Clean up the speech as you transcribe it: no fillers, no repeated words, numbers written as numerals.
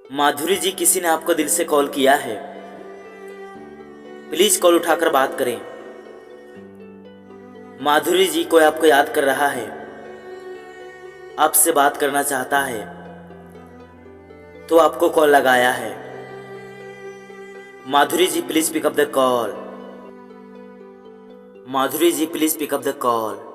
माधुरी जी, किसी ने आपको दिल से कॉल किया है, प्लीज कॉल उठाकर बात करें। माधुरी जी, कोई आपको याद कर रहा है, आपसे बात करना चाहता है, तो आपको कॉल लगाया है। Madhuri ji, please pick up the call. Madhuri ji, please pick up the call.